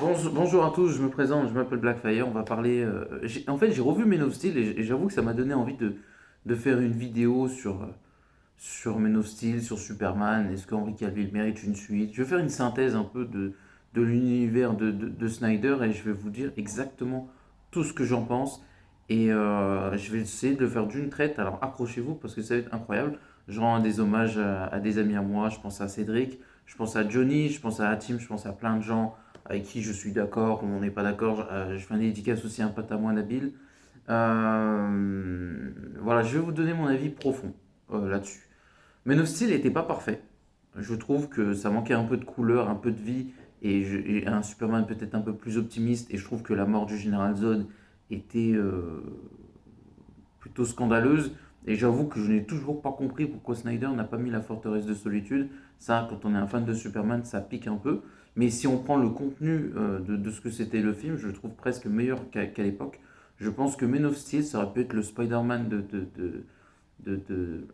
Bonjour à tous, je me présente, je m'appelle Blackfire, on va parler... en fait, j'ai revu Men of Steel et j'avoue que ça m'a donné envie de faire une vidéo sur Men of Steel, sur Superman, est-ce qu'Henry Cavill mérite une suite. Je vais faire une synthèse un peu de l'univers de Snyder et je vais vous dire exactement tout ce que j'en pense. Et je vais essayer de le faire d'une traite, alors accrochez-vous parce que ça va être incroyable. Je rends des hommages à des amis à moi, je pense à Cédric, je pense à Johnny, je pense à Hatim, je pense à plein de gens avec qui je suis d'accord ou on n'est pas d'accord. Je fais une dédicace aussi à un pote à moi, Nabil. Voilà, je vais vous donner mon avis profond là-dessus. Men of Steel n'était pas parfait. Je trouve que ça manquait un peu de couleur, un peu de vie et un Superman peut-être un peu plus optimiste. Et je trouve que la mort du général Zod était plutôt scandaleuse. Et j'avoue que je n'ai toujours pas compris pourquoi Snyder n'a pas mis la forteresse de solitude. Ça, quand on est un fan de Superman, ça pique un peu. Mais si on prend le contenu de ce que c'était le film, je le trouve presque meilleur qu'à l'époque. Je pense que Man of Steel, ça aurait pu être le Spider-Man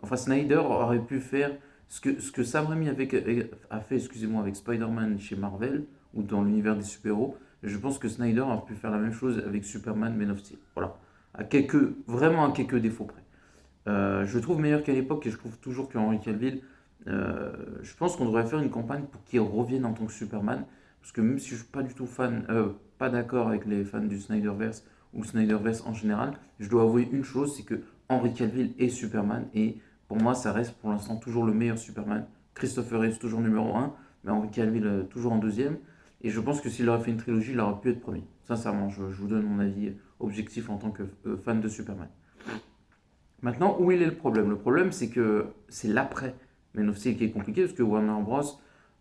Enfin, Snyder aurait pu faire ce que Sam Raimi a fait, excusez-moi, avec Spider-Man chez Marvel, ou dans l'univers des super-héros. Je pense que Snyder aurait pu faire la même chose avec Superman Man of Steel. Voilà. Vraiment à quelques défauts près. Je le trouve meilleur qu'à l'époque et je trouve toujours que Henry Cavill, je pense qu'on devrait faire une campagne pour qu'il revienne en tant que Superman. Parce que même si je ne suis pas du tout fan, pas d'accord avec les fans du Snyderverse ou le Snyderverse en général, je dois avouer une chose, c'est que Henry Cavill est Superman et pour moi ça reste pour l'instant toujours le meilleur Superman. Christopher Reeve toujours numéro un, mais Henry Cavill toujours en deuxième. Et je pense que s'il aurait fait une trilogie, il aurait pu être premier. Sincèrement, je vous donne mon avis objectif en tant que fan de Superman. Maintenant, où il est le problème? Le problème, c'est que c'est l'après Man of Steel qui est compliqué parce que Warner Bros.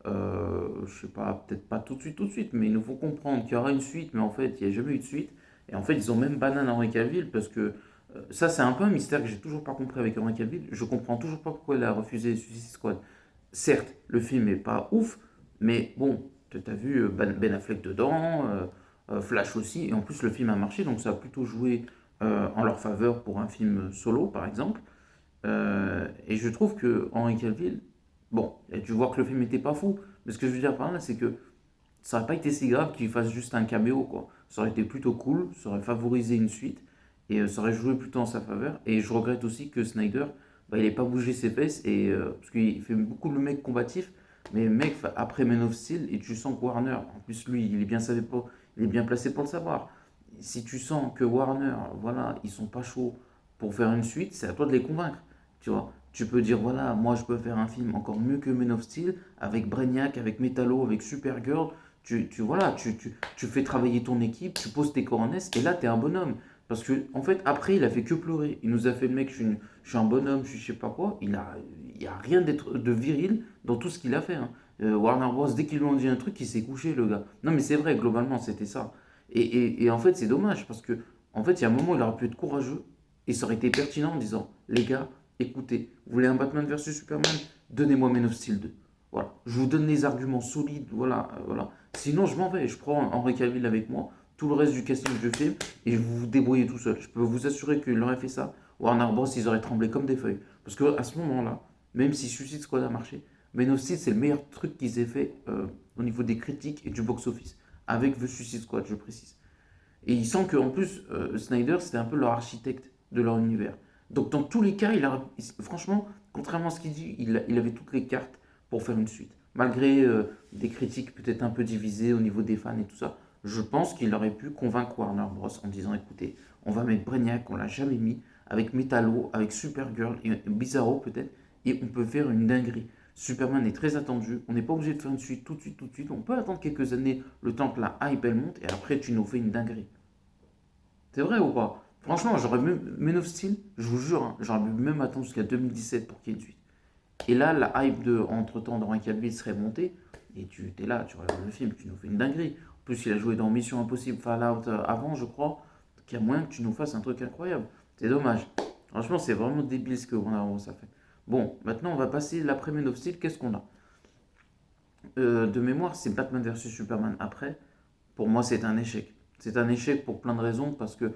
Je sais pas, peut-être pas tout de suite, mais il nous faut comprendre qu'il y aura une suite, mais en fait, il n'y a jamais eu de suite. Et en fait, ils ont même banane Henry Cavill parce que ça, c'est un peu un mystère que j'ai toujours pas compris avec Henry Cavill. Je comprends toujours pas pourquoi il a refusé Suicide Squad. Certes, le film est pas ouf, mais bon, tu as vu Ben Affleck dedans, Flash aussi, et en plus, le film a marché, donc ça a plutôt joué en leur faveur pour un film solo, par exemple. Et je trouve que Henry Cavill, bon, il a dû voir que le film n'était pas fou, mais ce que je veux dire par là, c'est que ça n'aurait pas été si grave qu'il fasse juste un caméo, quoi. Ça aurait été plutôt cool, ça aurait favorisé une suite, et ça aurait joué plutôt en sa faveur. Et je regrette aussi que Snyder, bah, il n'ait pas bougé ses fesses, parce qu'il fait beaucoup le mec combatif, mais mec, après Man of Steel, et tu sens que Warner, en plus lui, il est bien placé pour le savoir. Si tu sens que Warner, voilà, ils sont pas chauds pour faire une suite, c'est à toi de les convaincre. Tu vois, tu peux dire, voilà, moi je peux faire un film encore mieux que Man of Steel, avec Brainiac, avec Metallo, avec Supergirl. Voilà, tu fais travailler ton équipe, tu poses tes coronets, et là, tu es un bonhomme. Parce que, en fait, après, il a fait que pleurer. Il nous a fait le mec, je suis un bonhomme, je suis je sais pas quoi. Il y a rien de viril dans tout ce qu'il a fait, hein. Warner Bros, dès qu'ils lui ont dit un truc, il s'est couché, le gars. Non, mais c'est vrai, globalement, c'était ça. Et en fait, c'est dommage, parce que, en fait, il y a un moment où il aurait pu être courageux, et ça aurait été pertinent en disant, les gars, écoutez, vous voulez un Batman versus Superman? Donnez-moi Man of Steel 2. Voilà, je vous donne les arguments solides, voilà. Sinon, je m'en vais, je prends Henry Cavill avec moi, tout le reste du casting je film, et vous vous débrouillez tout seul. Je peux vous assurer qu'il aurait fait ça, Warner Bros, ils auraient tremblé comme des feuilles. Parce qu'à ce moment-là, même si Suicide Squad a marché, Man of Steel, c'est le meilleur truc qu'ils aient fait au niveau des critiques et du box-office. Avec The Suicide Squad, je précise. Et il sent qu'en plus, Snyder, c'était un peu leur architecte de leur univers. Donc dans tous les cas, franchement, contrairement à ce qu'il dit, il avait toutes les cartes pour faire une suite. Malgré des critiques peut-être un peu divisées au niveau des fans et tout ça, je pense qu'il aurait pu convaincre Warner Bros. En disant, écoutez, on va mettre Brainiac, on l'a jamais mis, avec Metallo, avec Supergirl, et Bizarro peut-être, et on peut faire une dinguerie. Superman est très attendu, on n'est pas obligé de faire une suite tout de suite, tout de suite, on peut attendre quelques années, le temps que la hype elle monte, et après tu nous fais une dinguerie. C'est vrai ou pas? Franchement, j'aurais même Man of Steel, je vous jure, hein, j'aurais pu même attendre jusqu'à 2017 pour qu'il y ait une suite. Et là, la hype entre-temps d'Henry Cavill serait montée, et tu es là, tu regardes le film, tu nous fais une dinguerie. En plus, il a joué dans Mission Impossible Fallout avant, je crois, donc il y a moyen que tu nous fasses un truc incroyable. C'est dommage. Franchement, c'est vraiment débile ce que Warner Bros. A fait. Bon, maintenant, on va passer l'après Man of Steel, qu'est-ce qu'on a? De mémoire, c'est Batman versus Superman après. Pour moi, c'est un échec. C'est un échec pour plein de raisons, parce que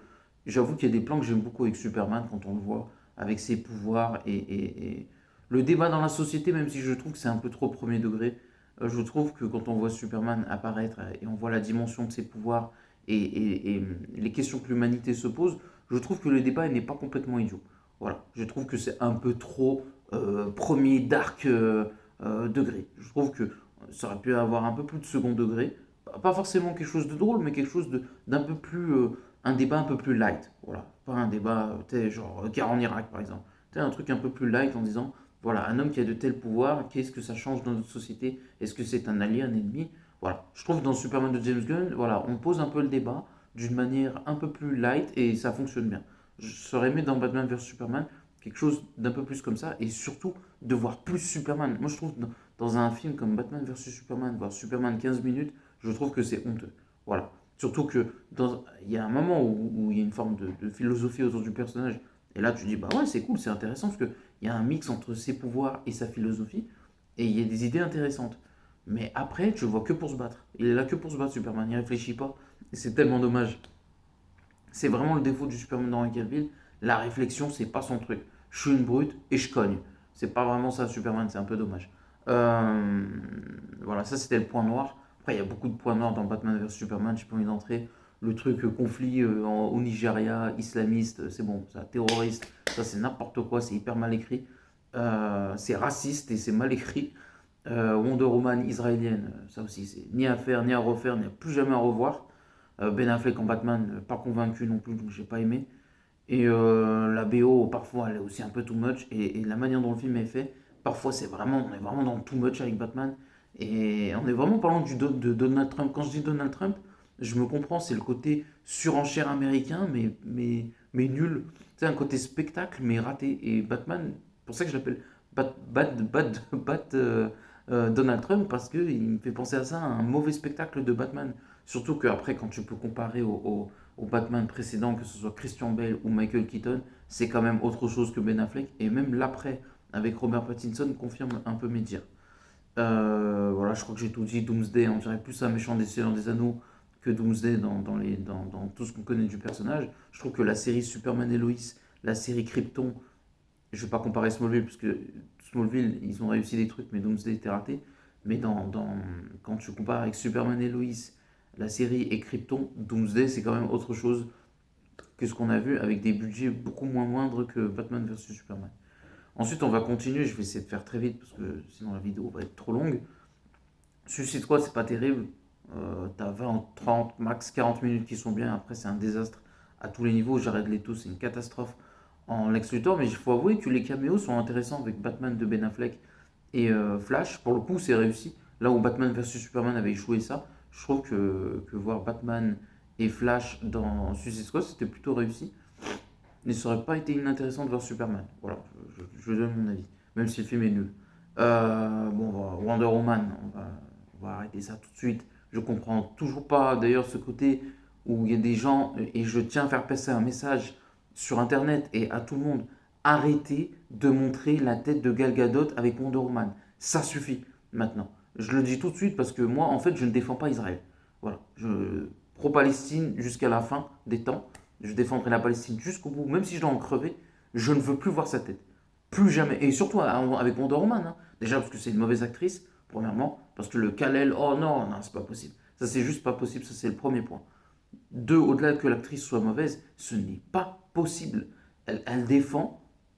j'avoue qu'il y a des plans que j'aime beaucoup avec Superman quand on le voit, avec ses pouvoirs et le débat dans la société, même si je trouve que c'est un peu trop premier degré. Je trouve que quand on voit Superman apparaître et on voit la dimension de ses pouvoirs et les questions que l'humanité se pose, je trouve que le débat n'est pas complètement idiot. Voilà, je trouve que c'est un peu trop premier dark degré. Je trouve que ça aurait pu avoir un peu plus de second degré. Pas forcément quelque chose de drôle, mais quelque chose d'un peu plus. Un débat un peu plus light. Voilà. Pas un débat, tu sais, genre guerre en Irak par exemple. Tu sais, un truc un peu plus light en disant voilà, un homme qui a de tels pouvoirs, qu'est-ce que ça change dans notre société? Est-ce que c'est un allié, un ennemi? Voilà. Je trouve que dans Superman de James Gunn, voilà, on pose un peu le débat d'une manière un peu plus light et ça fonctionne bien. Je serais aimé dans Batman vs Superman quelque chose d'un peu plus comme ça et surtout de voir plus Superman. Moi je trouve dans un film comme Batman vs Superman, voir Superman 15 minutes, je trouve que c'est honteux. Voilà. Surtout que il y a un moment où il y a une forme de philosophie autour du personnage. Et là tu dis bah ouais c'est cool, c'est intéressant parce qu'il y a un mix entre ses pouvoirs et sa philosophie et il y a des idées intéressantes. Mais après tu le vois que pour se battre. Il est là que pour se battre Superman, il réfléchit pas. Et c'est tellement dommage. C'est vraiment le défaut du Superman dans Cavill. La réflexion, c'est pas son truc. Je suis une brute et je cogne. C'est pas vraiment ça, Superman, c'est un peu dommage. Euh, voilà, ça c'était le point noir. Après, il y a beaucoup de points noirs dans Batman vs Superman, j'ai pas envie d'entrer. Le truc conflit au Nigeria, islamiste, c'est bon, ça, terroriste, ça c'est n'importe quoi, c'est hyper mal écrit. C'est raciste et c'est mal écrit. Wonder Woman israélienne, ça aussi, c'est ni à faire, ni à refaire, ni à plus jamais à revoir. Ben Affleck en Batman, pas convaincu non plus, donc j'ai pas aimé. Et la BO, parfois, elle est aussi un peu too much. Et la manière dont le film est fait, parfois, on est vraiment dans too much avec Batman. Et on est vraiment parlant de Donald Trump. Quand je dis Donald Trump, je me comprends, c'est le côté surenchère américain, mais nul. C'est un côté spectacle, mais raté. Et Batman, pour ça que je l'appelle Donald Trump, parce qu'il me fait penser à ça, à un mauvais spectacle de Batman. Surtout qu'après, quand tu peux comparer au Batman précédent, que ce soit Christian Bale ou Michael Keaton, c'est quand même autre chose que Ben Affleck. Et même l'après, avec Robert Pattinson, confirme un peu mes dires. Voilà, je crois que j'ai tout dit. Doomsday, on dirait plus un méchant des Seigneurs des Anneaux que Doomsday dans tout ce qu'on connaît du personnage. Je trouve que la série Superman et Lois, la série Krypton, je ne vais pas comparer Smallville, parce que Smallville, ils ont réussi des trucs, mais Doomsday était raté. Mais quand tu compares avec Superman et Lois, la série et Krypton, Doomsday, c'est quand même autre chose que ce qu'on a vu avec des budgets beaucoup moins moindres que Batman vs Superman. Ensuite, on va continuer, je vais essayer de faire très vite parce que sinon la vidéo va être trop longue. Suicide Squad, c'est pas terrible. T'as 20, 30, max 40 minutes qui sont bien. Après, c'est un désastre à tous les niveaux. Jared Leto, c'est une catastrophe en Lex Luthor. Mais il faut avouer que les caméos sont intéressants avec Batman de Ben Affleck et Flash. Pour le coup, c'est réussi. Là où Batman vs Superman avait échoué ça, je trouve que voir Batman et Flash dans Suicide Squad, c'était plutôt réussi. Mais ça aurait pas été inintéressant de voir Superman. Voilà, je donne mon avis. Même si le film est nul. Bon, Wonder Woman, on va arrêter ça tout de suite. Je comprends toujours pas d'ailleurs ce côté où il y a des gens, et je tiens à faire passer un message sur internet et à tout le monde, arrêtez de montrer la tête de Gal Gadot avec Wonder Woman. Ça suffit maintenant. Je le dis tout de suite parce que moi, en fait, je ne défends pas Israël. Voilà, je pro-Palestine jusqu'à la fin des temps. Je défendrai la Palestine jusqu'au bout, même si je dois en crever. Je ne veux plus voir sa tête. Plus jamais. Et surtout avec Wonder Woman. Hein. Déjà parce que c'est une mauvaise actrice, premièrement. Parce que le Kal-El, oh non, non, c'est pas possible. Ça, c'est juste pas possible. Ça, c'est le premier point. Deux, au-delà que l'actrice soit mauvaise, ce n'est pas possible. Elle défend